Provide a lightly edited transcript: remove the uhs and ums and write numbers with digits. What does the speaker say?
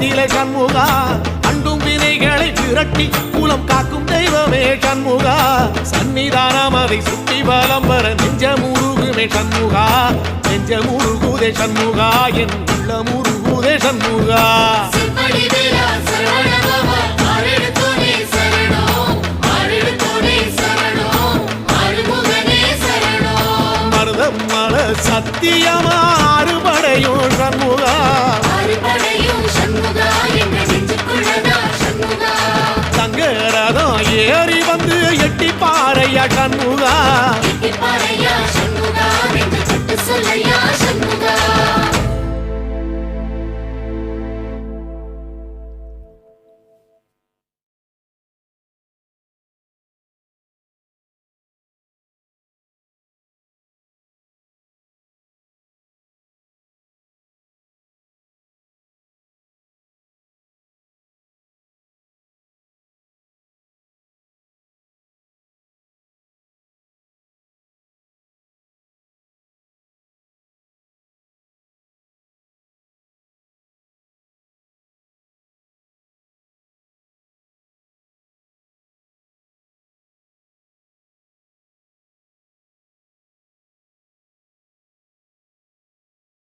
நிலை சண்முகா அண்டும் வினைகளை விரட்டி குலம் காக்கும் தெய்வமே சண்முகா சன்னிதானம் அதை சுற்றி பலம் வர நெஞ்சமுருகுமே சண்முகா நெஞ்சமுருகுதே சண்முகா என் உள்ளமுருகுதே சண்முகா மருதம் மல சத்தியமா அறுபடையும் சண்முகா தங்கரதம் ஏறி வந்து எட்டி பாறையா சண்முகா